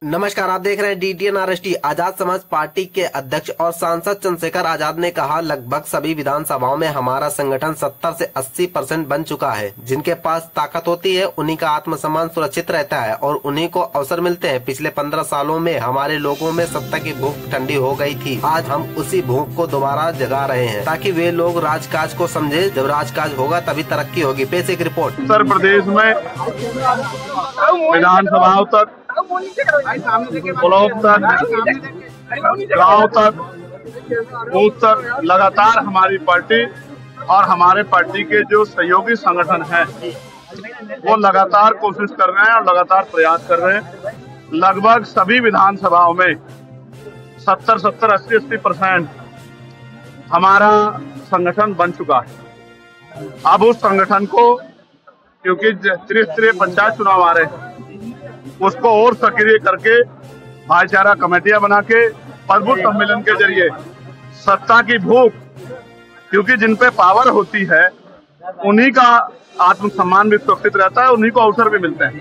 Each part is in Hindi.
नमस्कार, आप देख रहे हैं DTN RST। Azad Samaj party के अध्यक्ष और सांसद चंद्रशेखर आजाद ने कहा, लगभग सभी विधानसभाओं में हमारा संगठन 70 से 80% बन चुका है। जिनके पास ताकत होती है उन्हीं का आत्मसम्मान सुरक्षित रहता है और उन्हीं को अवसर मिलते हैं। पिछले 15 सालों में हमारे लोगों में सत्ता की भूख ठंडी हो गई थी। आज हम उसी भूख को दोबारा जगा रहे हैं ताकि वे लोग राजकाज को समझे। जब राजकाज होगा तभी तरक्की होगी। पेश एक रिपोर्ट। उत्तर प्रदेश में विधानसभाओं तक, ब्लॉक तक, गांव तक, बूथ तक लगातार हमारी पार्टी और हमारे पार्टी के जो सहयोगी संगठन हैं वो लगातार कोशिश कर रहे हैं और लगातार प्रयास कर रहे हैं। लगभग सभी विधानसभाओं में 70, 80% हमारा संगठन बन चुका है। अब उस संगठन को, क्योंकि त्रिस्तरीय पंचायत चुनाव आ रहे हैं, उसको और सक्रिय करके भाईचारा कमेटियां बना के प्रबुद्ध सम्मेलन के जरिए सत्ता की भूख, क्योंकि जिन पे पावर होती है उन्हीं का आत्मसम्मान भी सुरक्षित रहता है, उन्हीं को अवसर भी मिलते हैं।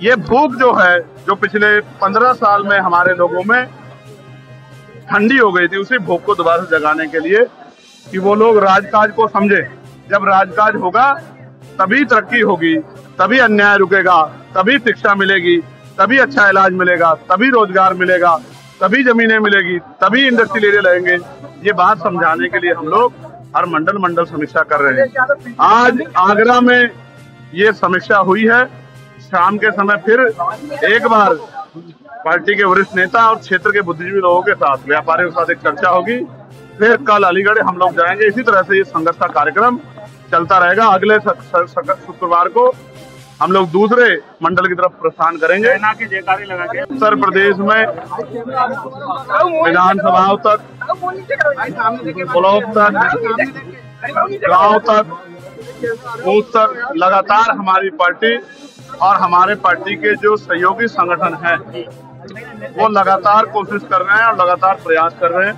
ये भूख जो है, जो पिछले 15 साल में हमारे लोगों में ठंडी हो गई थी, उसी भूख को दोबारा से जगाने के लिए कि वो लोग राजकाज को समझे। जब राजकाज होगा तभी तरक्की होगी, तभी अन्याय रुकेगा, तभी शिक्षा मिलेगी, तभी अच्छा इलाज मिलेगा, तभी रोजगार मिलेगा, तभी जमीनें मिलेगी, तभी इंडस्ट्रियल एरिया लगेंगे। ये बात समझाने के लिए हम लोग हर मंडल समीक्षा कर रहे हैं। आज आगरा में ये समीक्षा हुई है। शाम के समय फिर एक बार पार्टी के वरिष्ठ नेता और क्षेत्र के बुद्धिजीवी लोगों के साथ, व्यापारियों के साथ एक चर्चा होगी। फिर कल अलीगढ़ हम लोग जाएंगे। इसी तरह से ये संघर्ष का कार्यक्रम चलता रहेगा। अगले शुक्रवार को हम लोग दूसरे मंडल की तरफ प्रस्थान करेंगे। उत्तर प्रदेश में विधानसभाओं तक, ब्लॉक तक, गांव तक, बूथ तक लगातार हमारी पार्टी और हमारे पार्टी के जो सहयोगी संगठन हैं वो लगातार कोशिश कर रहे हैं और लगातार प्रयास कर रहे हैं।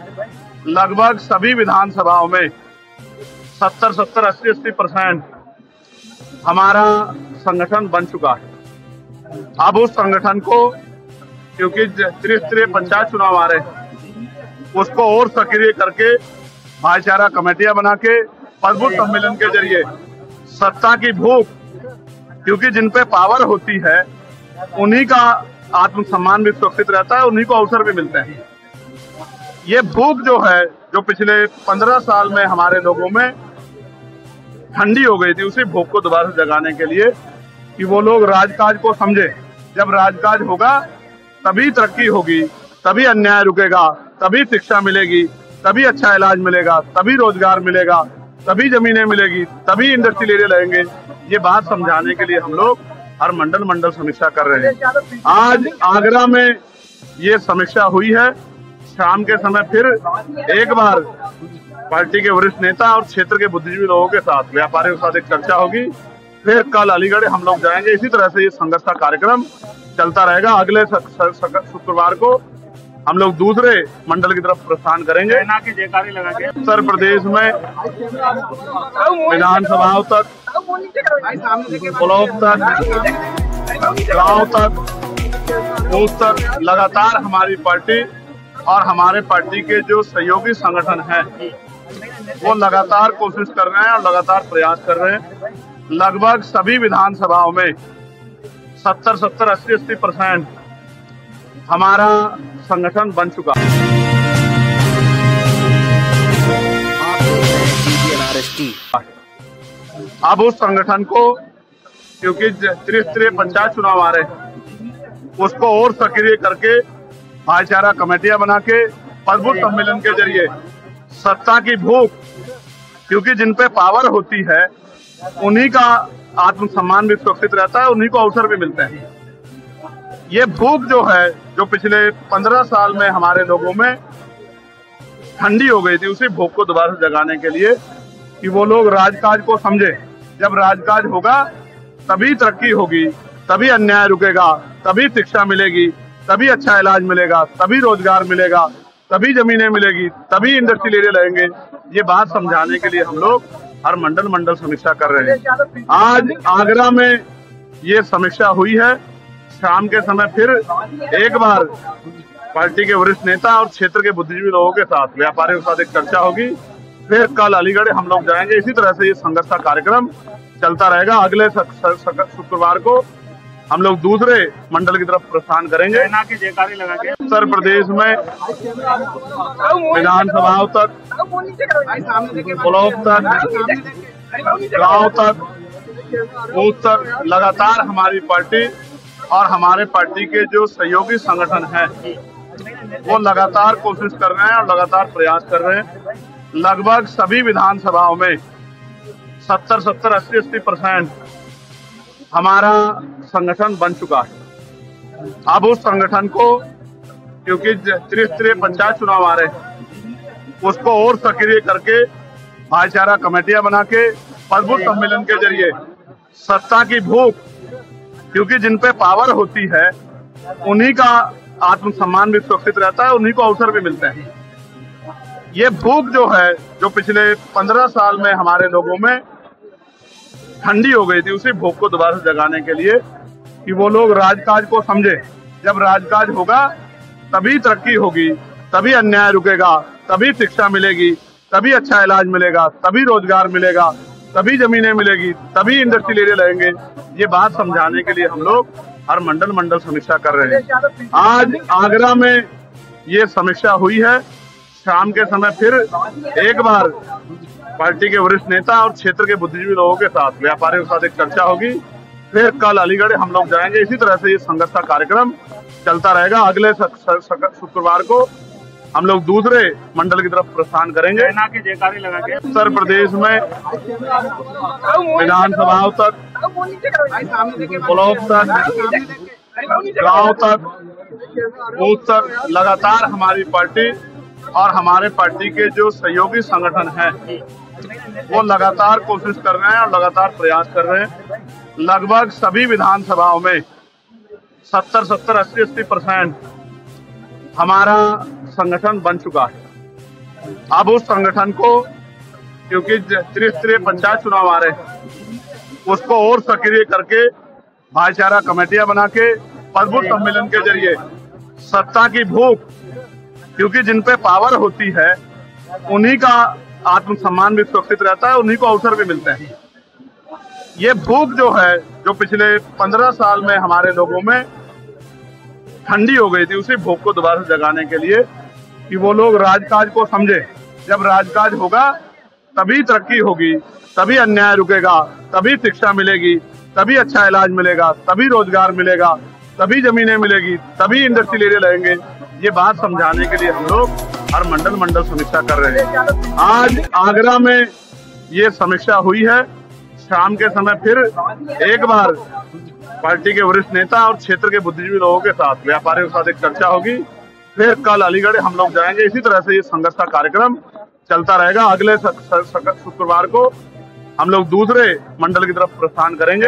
लगभग सभी विधानसभाओं में 70, 80% हमारा संगठन बन चुका है। अब उस संगठन को, क्योंकि त्रिस्तरीय पंचायत चुनाव आ रहे हैं, उसको और सक्रिय करके भाईचारा कमेटियां बना के प्रबुद्ध सम्मेलन के जरिए सत्ता की भूख, क्योंकि जिन पे पावर होती है उन्हीं का आत्मसम्मान भी सुरक्षित रहता है, उन्हीं को अवसर भी मिलते हैं। ये भूख जो है, जो पिछले 15 साल में हमारे लोगों में ठंडी हो गई थी, उसी भूख को दोबारा से जगाने के लिए कि वो लोग राजकाज को समझे। जब राजकाज होगा तभी तरक्की होगी, तभी अन्याय रुकेगा, तभी शिक्षा मिलेगी, तभी अच्छा इलाज मिलेगा, तभी रोजगार मिलेगा, तभी जमीनें मिलेगी, तभी इंडस्ट्रियल एरिया लगेंगे। ये बात समझाने के लिए हम लोग हर मंडल समीक्षा कर रहे हैं। आज आगरा में ये समीक्षा हुई है। शाम के समय फिर एक बार पार्टी के वरिष्ठ नेता और क्षेत्र के बुद्धिजीवी लोगों के साथ, व्यापारियों के साथ एक चर्चा होगी। फिर कल अलीगढ़ हम लोग जाएंगे। इसी तरह से ये संघर्ष का कार्यक्रम चलता रहेगा। अगले शुक्रवार को हम लोग दूसरे मंडल की तरफ प्रस्थान करेंगे। उत्तर प्रदेश में विधानसभाओं तक, ब्लॉक तक, गांव तक, बूथ तक लगातार हमारी पार्टी और हमारे पार्टी के जो सहयोगी संगठन हैं वो लगातार कोशिश कर रहे हैं और लगातार प्रयास कर रहे हैं। लगभग सभी विधानसभाओं में 70, 80% हमारा संगठन बन चुका है। अब उस संगठन को, क्योंकि त्रिस्तरीय पंचायत चुनाव आ रहे हैं, उसको और सक्रिय करके भाईचारा कमेटियां बना के प्रबुद्ध सम्मेलन के जरिए सत्ता की भूख, क्योंकि जिन पे पावर होती है उन्हीं का आत्मसम्मान भी सुरक्षित रहता है, उन्हीं को अवसर भी मिलते हैं। ये भूख जो है, जो पिछले 15 साल में हमारे लोगों में ठंडी हो गई थी, उसी भूख को दोबारा से जगाने के लिए कि वो लोग राजकाज को समझे। जब राजकाज होगा तभी तरक्की होगी, तभी अन्याय रुकेगा, तभी शिक्षा मिलेगी, तभी अच्छा इलाज मिलेगा, तभी रोजगार मिलेगा, तभी जमीनें मिलेगी, तभी इंडस्ट्रियल एरिया लगेंगे। ये बात समझाने के लिए हम लोग हर मंडल समीक्षा कर रहे हैं। आज आगरा में ये समीक्षा हुई है। शाम के समय फिर एक बार पार्टी के वरिष्ठ नेता और क्षेत्र के बुद्धिजीवी लोगों के साथ, व्यापारियों के साथ एक चर्चा होगी। फिर कल अलीगढ़ हम लोग जाएंगे। इसी तरह से ये संघर्ष का कार्यक्रम चलता रहेगा। अगले शुक्रवार को हम लोग दूसरे मंडल की तरफ प्रस्थान करेंगे। उत्तर प्रदेश में विधानसभाओं तक, ब्लॉक तक, गांव तक, बूथ तक लगातार हमारी पार्टी और हमारे पार्टी के जो सहयोगी संगठन हैं वो लगातार कोशिश कर रहे हैं और लगातार प्रयास कर रहे हैं। लगभग सभी विधानसभाओं में 70, 80% हमारा संगठन बन चुका है। अब उस संगठन को, क्योंकि त्रिस्तरीय पंचायत चुनाव आ रहे हैं, उसको और सक्रिय करके भाईचारा कमेटियां बना के पदबूथ सम्मेलन के जरिए सत्ता की भूख, क्योंकि जिन पे पावर होती है उन्हीं का आत्मसम्मान भी सुरक्षित रहता है, उन्हीं को अवसर भी मिलते हैं। ये भूख जो है, जो पिछले 15 साल में हमारे लोगों में ठंडी हो गई थी, उसी भूख को दोबारा से जगाने के लिए कि वो लोग राजकाज को समझे। जब राजकाज होगा तभी तरक्की होगी, तभी अन्याय रुकेगा, तभी शिक्षा मिलेगी, तभी अच्छा इलाज मिलेगा, तभी रोजगार मिलेगा, तभी जमीनें मिलेगी, तभी इंडस्ट्रियल एरिया लगेंगे। ये बात समझाने के लिए हम लोग हर मंडल समीक्षा कर रहे हैं। आज आगरा में ये समीक्षा हुई है। शाम के समय फिर एक बार पार्टी के वरिष्ठ नेता और क्षेत्र के बुद्धिजीवी लोगों के साथ, व्यापारियों के साथ एक चर्चा होगी। फिर कल अलीगढ़ हम लोग जाएंगे। इसी तरह से ये संघर्ष का कार्यक्रम चलता रहेगा। अगले शुक्रवार को हम लोग दूसरे मंडल की तरफ प्रस्थान करेंगे। उत्तर प्रदेश में विधानसभाओं तक, ब्लॉक तक, गांव तक, बूथ तक लगातार हमारी पार्टी और हमारे पार्टी के जो सहयोगी संगठन हैं वो लगातार कोशिश कर रहे हैं और लगातार प्रयास कर रहे हैं। लगभग सभी विधानसभाओं में 70, 80% हमारा संगठन बन चुका है। अब उस संगठन को, क्योंकि त्रिस्तरीय पंचायत चुनाव आ रहे हैं, उसको और सक्रिय करके भाईचारा कमेटियां बना के पदबूथ सम्मेलन के जरिए सत्ता की भूख, क्योंकि जिन पे पावर होती है उन्हीं का आत्मसम्मान भी सुरक्षित रहता है, उन्हीं को अवसर भी मिलते हैं। ये भूख जो है, जो पिछले 15 साल में हमारे लोगों में ठंडी हो गई थी, उसी भूख को दोबारा से जगाने के लिए कि वो लोग राजकाज को समझे। जब राजकाज होगा तभी तरक्की होगी, तभी अन्याय रुकेगा, तभी शिक्षा मिलेगी, तभी अच्छा इलाज मिलेगा, तभी रोजगार मिलेगा, तभी जमीनें मिलेगी, तभी इंडस्ट्रियल एरिया लगेंगे। ये बात समझाने के लिए हम लोग हर मंडल समीक्षा कर रहे हैं। आज आगरा में ये समीक्षा हुई है। शाम के समय फिर एक बार पार्टी के वरिष्ठ नेता और क्षेत्र के बुद्धिजीवी लोगों के साथ, व्यापारियों के साथ एक चर्चा होगी। फिर कल अलीगढ़ हम लोग जाएंगे। इसी तरह से ये संघर्ष का कार्यक्रम चलता रहेगा। अगले शुक्रवार को हम लोग दूसरे मंडल की तरफ प्रस्थान करेंगे।